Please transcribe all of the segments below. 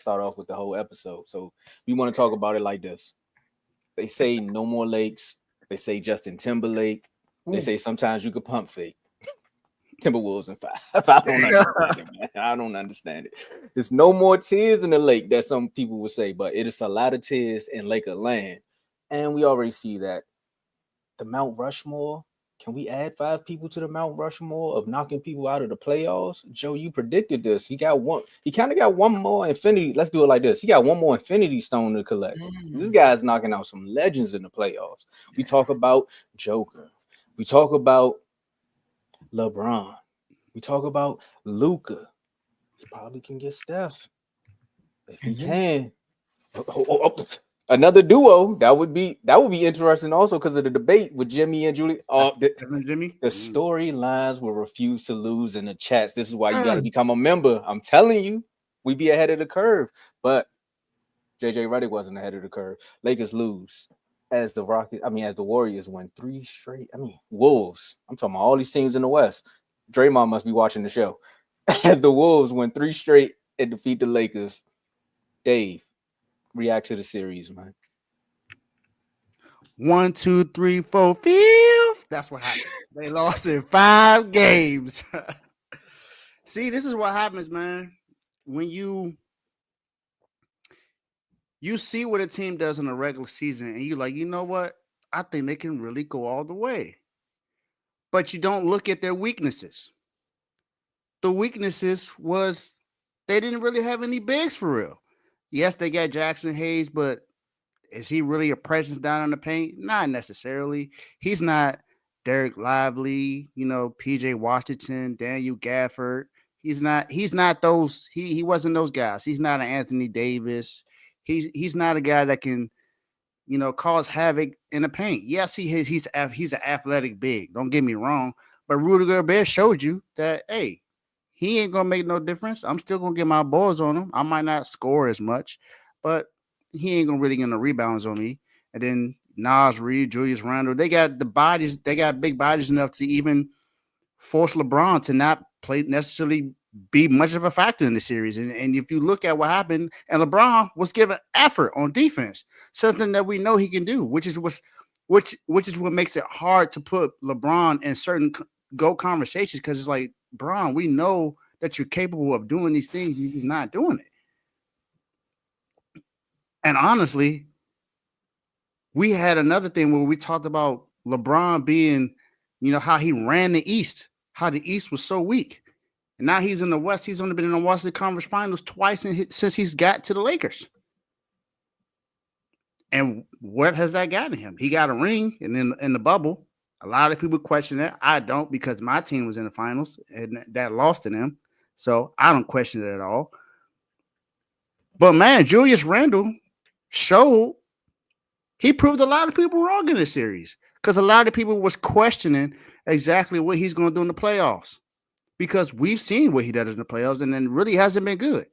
start off with the whole episode. So we want to talk about it like this. They say no more lakes. They say Justin Timberlake. They say sometimes you could pump fake. Timberwolves in 5. I don't understand it, man. I don't understand it. There's no more tears in the lake, that some people would say, but it is a lot of tears in Laker land. And we already see that the Mount Rushmore. Can we add 5 people to the Mount Rushmore of knocking people out of the playoffs? Joe, you predicted this. He got one. He kind of got one more infinity. Let's do it like this. He got one more infinity stone to collect. This guy's knocking out some legends in the playoffs. We talk about Joker. We talk about LeBron. We talk about Luca. He probably can get Steph if he can. Another duo that would be interesting also because of the debate with Jimmy and Julie. Jimmy. The storylines will refuse to lose in the chats. This is why you got to become a member. I'm telling you, we be ahead of the curve. But JJ Redick wasn't ahead of the curve. Lakers lose as the Warriors win 3 straight. Wolves. I'm talking about all these teams in the West. Draymond must be watching the show. As the Wolves win 3 straight and defeat the Lakers. Dave, react to the series, man. 1, 2, 3, 4, 5. That's what happened. They lost in 5 games. See, this is what happens, man. When you see what a team does in a regular season, and you're like, you know what? I think they can really go all the way. But you don't look at their weaknesses. The weaknesses was they didn't really have any bigs for real. Yes, they got Jackson Hayes, but is he really a presence down in the paint? Not necessarily. He's not Derek Lively, PJ Washington, Daniel Gafford. He's not those. He wasn't those guys. He's not an Anthony Davis. He's not a guy that can, cause havoc in the paint. Yes, he's an athletic big. Don't get me wrong. But Rudy Gobert showed you that, hey, he ain't gonna make no difference. I'm still gonna get my balls on him. I might not score as much, but he ain't gonna really get no rebounds on me. And then Nas Reed, Julius Randle, they got the bodies. They got big bodies enough to even force LeBron to not necessarily be much of a factor in the series. And if you look at what happened, and LeBron was given effort on defense, something that we know he can do, which is what makes it hard to put LeBron in certain GOAT conversations, because it's like, Bron, we know that you're capable of doing these things. You're just not doing it. And honestly, we had another thing where we talked about LeBron being, how he ran the East, how the East was so weak. And now he's in the West. He's only been in the Western Conference Finals twice since he's got to the Lakers. And what has that gotten him? He got a ring, and then in the bubble, a lot of people question that. I don't, because my team was in the finals and that lost to them. So I don't question it at all. But man, Julius Randle he proved a lot of people wrong in this series, because a lot of people was questioning exactly what he's going to do in the playoffs, because we've seen what he does in the playoffs and then really hasn't been good.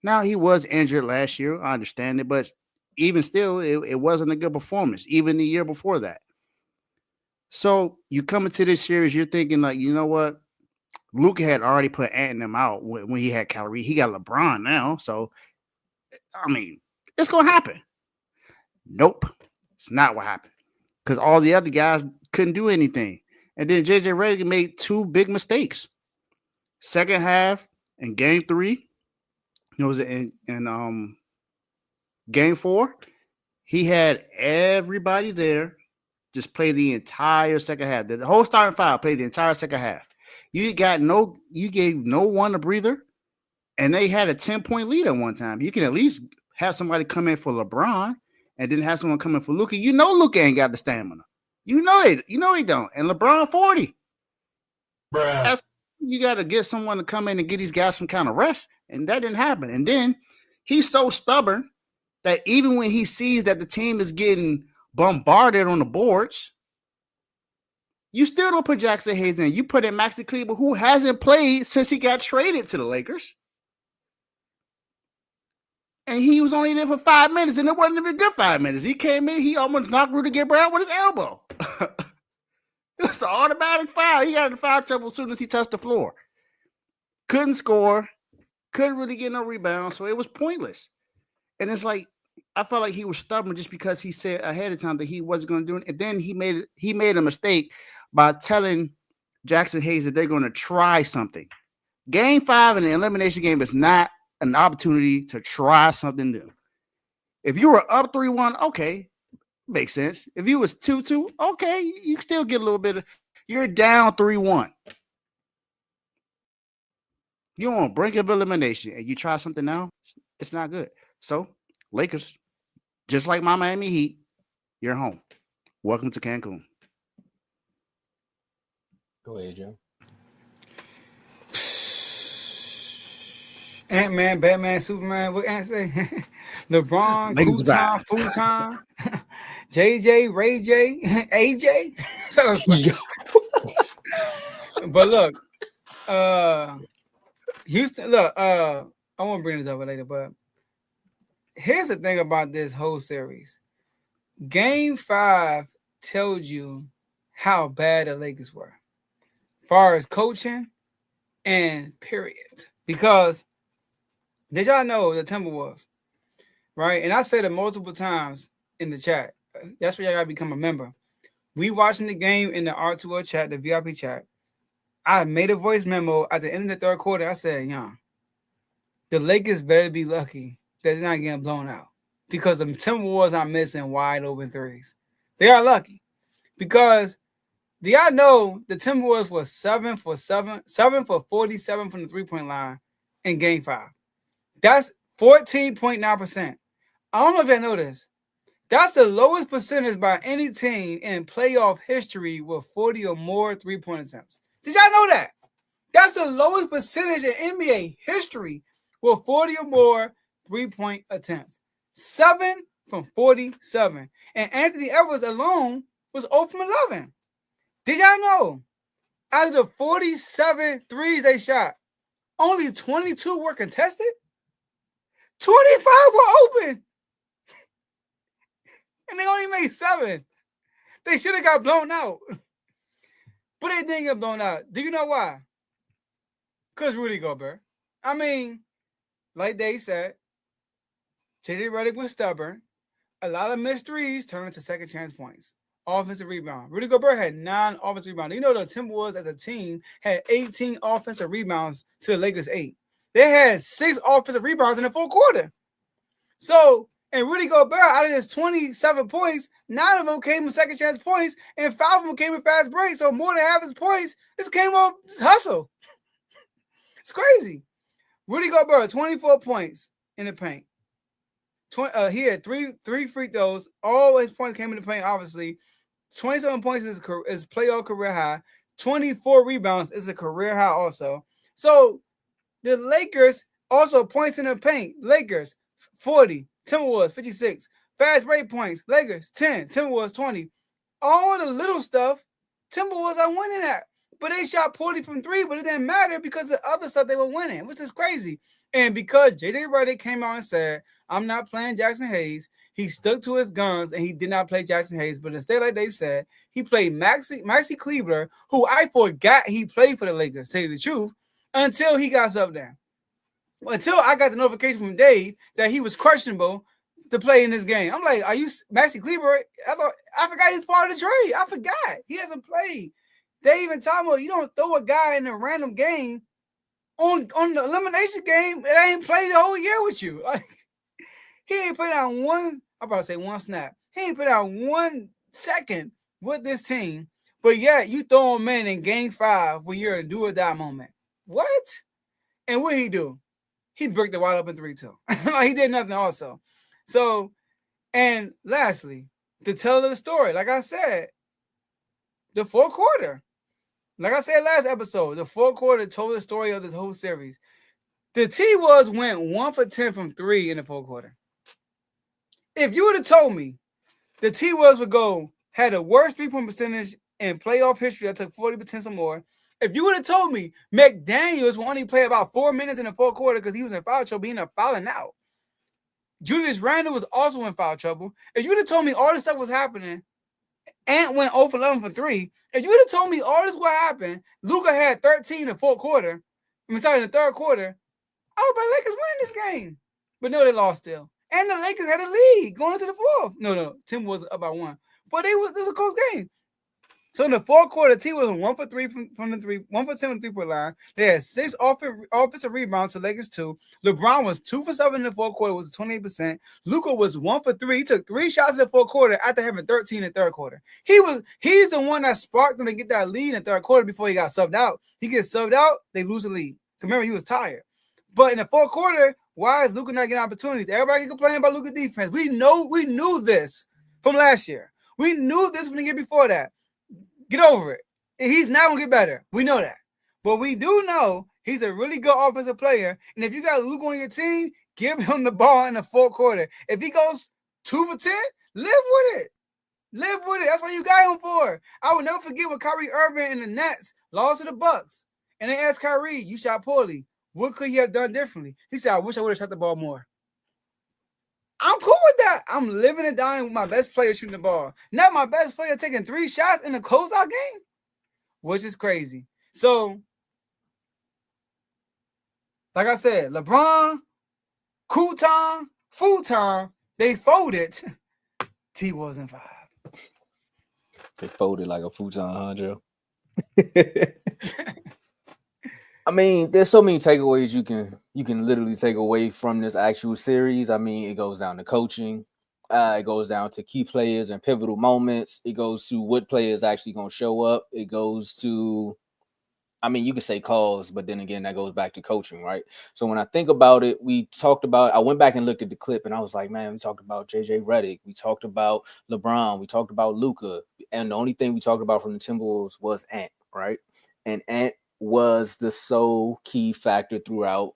Now, he was injured last year. I understand it, but even still, it wasn't a good performance, even the year before that. So you come into this series, you're thinking like, you know what? Luka had already put Ant and them out when he had Kyrie. He got LeBron now. So, it's going to happen. Nope. It's not what happened, because all the other guys couldn't do anything. And then JJ Redick made 2 big mistakes. Second half in game 3, it was in game 4, he had everybody there just play the entire second half. The whole starting 5 played the entire second half. You gave no one a breather, and they had a 10-point lead at one time. You can at least have somebody come in for LeBron and then have someone come in for Luka. Luka ain't got the stamina. He don't. And LeBron 40. Bruh. You got to get someone to come in and get these guys some kind of rest, and that didn't happen. And then he's so stubborn that even when he sees that the team is getting bombarded on the boards, you still don't put Jackson Hayes in. You put in Maxi Kleber, who hasn't played since he got traded to the Lakers. And he was only there for 5 minutes, and it wasn't even a good 5 minutes. He came in, he almost knocked Rudy Gobert out with his elbow. It's an automatic foul. He got in foul trouble as soon as he touched the floor. Couldn't score, couldn't really get no rebound, so it was pointless. And it's like I felt like he was stubborn just because he said ahead of time that he wasn't going to do it, and then he made a mistake by telling Jackson Hayes that they're going to try something. Game 5 in the elimination game is not an opportunity to try something new. If you were up 3-1, okay, makes sense. If you was 2-2, okay, you still get a little bit of. You're down 3-1. You're on brink of elimination, and you try something now. It's not good. So Lakers, just like my Miami Heat, you're home. Welcome to Cancun. Go ahead, Jim. Ant-Man, Batman, Superman, what Ant say? LeBron, Lakers Kutan, Futon, JJ, Ray J, AJ. So but look, Houston, look, I won't bring this up later, but here's the thing about this whole series. Game 5 tells you how bad the Lakers were, as far as coaching and period. Because did y'all know the Timberwolves, right? And I said it multiple times in the chat. That's where y'all gotta become a member. We watching the game in the R2O chat, the VIP chat. I made a voice memo at the end of the third quarter. I said, the Lakers better be lucky that they're not getting blown out, because the Timberwolves are missing wide open threes. They are lucky because do y'all know the Timberwolves was 7 for 47 from the 3-point line in game 5. That's 14.9%. I don't know if y'all know this. That's the lowest percentage by any team in playoff history with 40 or more 3-point attempts. Did y'all know that? That's the lowest percentage in NBA history with 40 or more 3-point attempts. 7 from 47. And Anthony Edwards alone was 0 from 11. Did y'all know? Out of the 47 threes they shot, only 22 were contested? 25 were open. And they only made 7. They should have got blown out. But they didn't get blown out. Do you know why? Because Rudy Gobert. I mean, like they said, JJ Redick was stubborn. A lot of missed threes turned into second chance points. Offensive rebound. Rudy Gobert had 9 offensive rebounds. You know the Timberwolves as a team had 18 offensive rebounds to the Lakers 8. They had 6 offensive rebounds in the fourth quarter. So, and Rudy Gobert, out of his 27 points, 9 of them came in second chance points, and 5 of them came in fast breaks. So more than half his points, this came off hustle. It's crazy. Rudy Gobert, 24 points in the paint. He had three free throws. All his points came in the paint, obviously. 27 points is playoff career high. 24 rebounds is a career high also. So the Lakers also points in the paint. Lakers, 40. Timberwolves, 56. Fast break points. Lakers, 10. Timberwolves, 20. All the little stuff, Timberwolves are winning at. But they shot 40 from 3, but it didn't matter because the other stuff they were winning, which is crazy. And because JJ Redick came out and said, I'm not playing Jackson Hayes, he stuck to his guns and he did not play Jackson Hayes. But instead, like Dave said, he played Maxi Kleber, who I forgot he played for the Lakers, to tell you the truth, until he got up there. Until I got the notification from Dave that he was questionable to play in this game. I'm like, are you Maxi Kleber? I forgot he's part of the trade. I forgot. He hasn't played. Dave and Tomo, you don't throw a guy in a random game on the elimination game that ain't played the whole year with you. Like, he ain't put out one snap. He ain't put out 1 second with this team. But yet you throw him in game 5 when you're a do or die moment. What? And what he do? He bricked the wide open 3-2. He did nothing also. So, and lastly, to tell the story, like I said, the fourth quarter. Like I said last episode, the fourth quarter told the story of this whole series. The T-Wolves went 1 for 10 from 3 in the fourth quarter. If you would have told me the T-Wolves would had the worst 3-point percentage in playoff history that took 40% or more, if you would have told me McDaniels will only play about 4 minutes in the fourth quarter because he was in foul trouble, he ended up fouling out. Julius Randle was also in foul trouble. If you would have told me all this stuff was happening, Ant went 0 for 11 for 3. If you would have told me all this would happen, Luka had 13 in the fourth quarter, in the third quarter, I was like, Lakers winning this game. But no, they lost still. And the Lakers had a lead going into the fourth. No. Tim was up by 1. But it was a close game. So in the fourth quarter, the team was 1 for 3 from the 3, 1 for 7 from the 3-point line. They had 6 offensive rebounds to Lakers 2. LeBron was 2 for 7 in the fourth quarter, was 28%. Luka was 1 for 3. He took 3 shots in the fourth quarter after having 13 in the third quarter. He's the one that sparked them to get that lead in the third quarter before he got subbed out. He gets subbed out, they lose the lead. Remember, he was tired. But in the fourth quarter, why is Luka not getting opportunities? Everybody can complain about Luka defense. We knew this from last year. We knew this from the year before that. Get over it. He's not going to get better. We know that. But we do know he's a really good offensive player. And if you got Luka on your team, give him the ball in the fourth quarter. If he goes 2 for 10, live with it. Live with it. That's what you got him for. I will never forget when Kyrie Irving and the Nets lost to the Bucks. And they asked Kyrie, you shot poorly. What could he have done differently? He said, I wish I would have shot the ball more. I'm cool with that. I'm living and dying with my best player shooting the ball. Not my best player taking 3 shots in a closeout game, which is crazy. So, like I said, LeBron, Futon, they folded. T was in 5. They folded like a futon, huh, Joe? I mean, there's so many takeaways you can literally take away from this actual series. I mean, it goes down to coaching, it goes down to key players and pivotal moments. It goes to what players actually gonna show up. It goes to, I mean, you can say calls, but then again, that goes back to coaching, right? So when I think about it, I went back and looked at the clip, and I was like, man, we talked about JJ Redick, we talked about LeBron, we talked about Luka, and the only thing we talked about from the Timberwolves was Ant, right? And Ant was the sole key factor throughout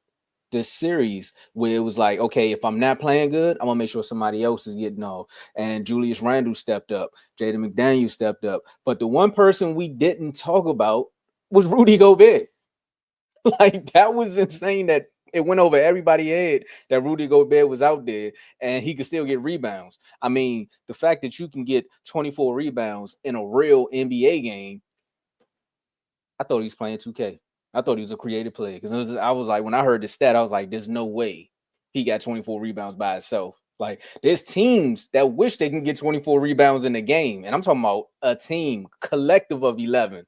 this series, where it was like, okay, if I'm not playing good, I'm gonna make sure somebody else is getting off. And Julius Randle stepped up, Jaden McDaniel stepped up, but the one person we didn't talk about was Rudy Gobert. Like, that was insane that it went over everybody's head that Rudy Gobert was out there and he could still get rebounds. I mean, the fact that you can get 24 rebounds in a real NBA game, I thought he was playing 2K. I thought he was a creative player, because I was like, when I heard the stat, I was like, there's no way he got 24 rebounds by himself. Like, there's teams that wish they can get 24 rebounds in a game, and I'm talking about a team collective of 11.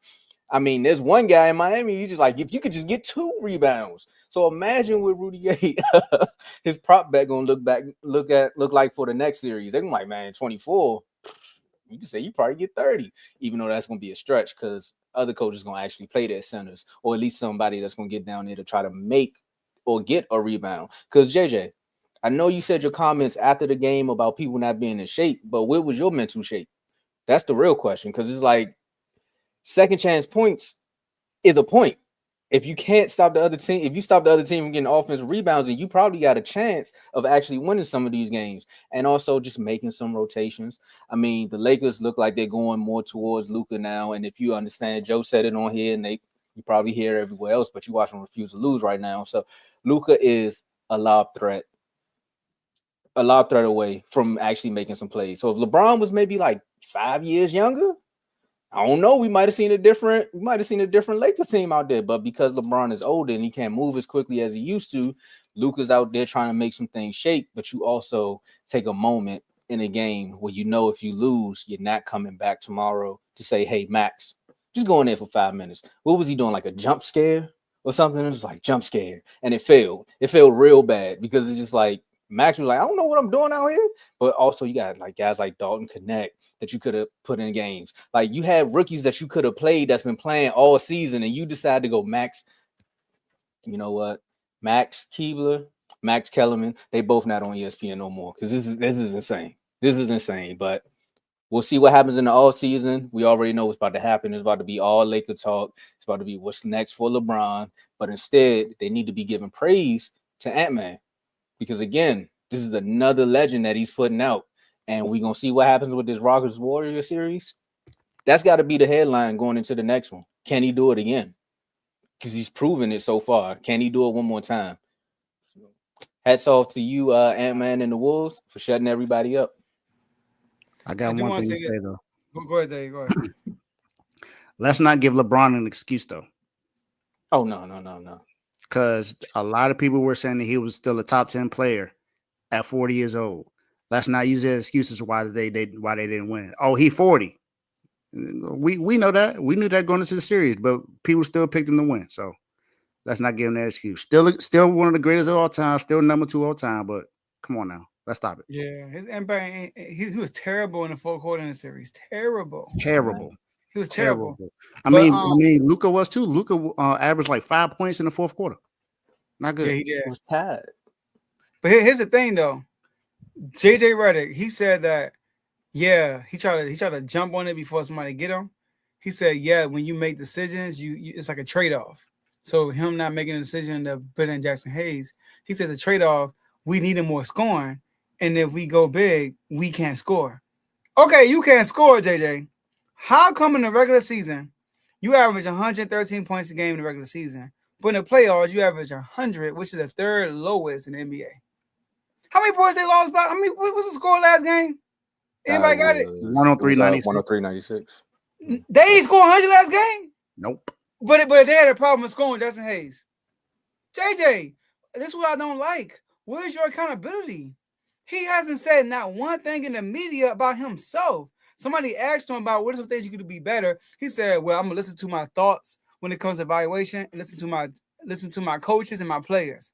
I mean, there's one guy in Miami, he's just like, if you could just get 2 rebounds. So imagine with Rudy Gay, his prop bet gonna look like for the next series. They're like, man, 24. You can say you probably get 30, even though that's gonna be a stretch, because other coaches gonna actually play their centers, or at least somebody that's gonna get down there to try to make or get a rebound. Because JJ, I know you said your comments after the game about people not being in shape, but what was your mental shape? That's the real question, because it's like, second chance points is a point. If you can't stop the other team, if you stop the other team from getting offensive rebounds, then you probably got a chance of actually winning some of these games, and also just making some rotations. I mean, the Lakers look like they're going more towards Luka now, and if you understand, Joe said it on here, and you probably hear it everywhere else, but you watch them refuse to lose right now. So Luka is a lob threat away from actually making some plays. So if LeBron was maybe like 5 years younger, I don't know, we might have seen a different Lakers team out there. But because LeBron is older and he can't move as quickly as he used to, Luka's out there trying to make some things shake. But you also take a moment in a game where you know if you lose, you're not coming back tomorrow to say, hey, Max, just go in there for 5 minutes. What was he doing? Like a jump scare or something? It was like jump scare. And it failed. It failed real bad, because it's just like Max was like, I don't know what I'm doing out here. But also you got like guys like Dalton Connect that you could have put in games. Like, you had rookies that you could have played that's been playing all season, and you decide to go Max. You know what? Max Keebler, Max Kellerman, they both not on ESPN no more, because this is insane. This is insane. But we'll see what happens in the all season. We already know what's about to happen. It's about to be all Laker talk. It's about to be what's next for LeBron. But instead, they need to be giving praise to Ant-Man, because again, this is another legend that he's putting out. And we're going to see what happens with this Rockets Warriors series. That's got to be the headline going into the next one. Can he do it again? Because he's proven it so far. Can he do it one more time? Hats off to you, Ant-Man and the Wolves, for shutting everybody up. I got one thing to say, though. Go ahead, Dave. Go ahead. Let's not give LeBron an excuse, though. Oh, no. because a lot of people were saying that he was still a top 10 player at 40 years old. Let's not use that excuses why they didn't win. Oh, he 40. We know that. We knew that going into the series, but people still picked him to win. So let's not give him that excuse. Still one of the greatest of all time, still number 2 all time, but come on now. Let's stop it. Yeah, his impact. He was terrible in the fourth quarter in the series. Terrible. Terrible. He was terrible. I mean, Luka was too. Luka averaged like 5 points in the fourth quarter. Not good. Yeah, he did. It was tied. But here's the thing, though. JJ Redick, he said that, yeah, he tried to jump on it before somebody get him. He said, yeah, when you make decisions, you it's like a trade-off. So him not making a decision to put in Jackson Hayes, he says a trade-off. We need him more scoring, and if we go big, we can't score. Okay, you can't score, JJ. How come in the regular season you average 113 points a game in the regular season, but in the playoffs you average 100, which is the third lowest in the NBA? How many points they lost by? What was the score last game? Anybody got it? 103-96. 103-96. They ain't scored 100 last game. Nope. But they had a problem with scoring Jackson Hayes. JJ, this is what I don't like. Where's your accountability? He hasn't said not one thing in the media about himself. Somebody asked him about what are some things you could do to be better. He said, well, I'm gonna listen to my thoughts when it comes to evaluation and listen to my coaches and my players.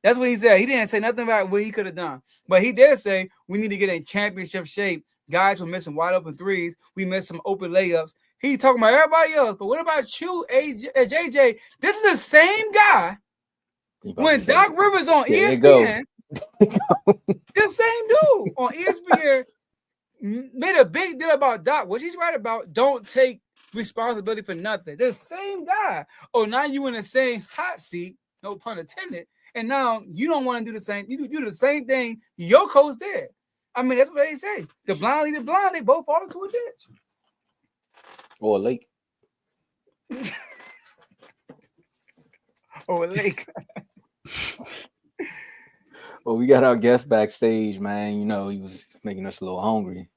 That's what he said. He didn't say nothing about what he could have done. But he did say we need to get in championship shape. Guys were missing wide open threes. We missed some open layups. He's talking about everybody else. But what about you, JJ? This is the same guy. When Doc Rivers on ESPN, the same dude on ESPN made a big deal about Doc, which he's right about. Don't take responsibility for nothing. The same guy. Oh, now you in the same hot seat, no pun intended. And now you don't want to do the same. You do the same thing your coach did. I mean, that's what they say. The blind lead the blind. They both fall into a ditch. Or a lake. Or a lake. Well, we got our guest backstage, man. You know, he was making us a little hungry.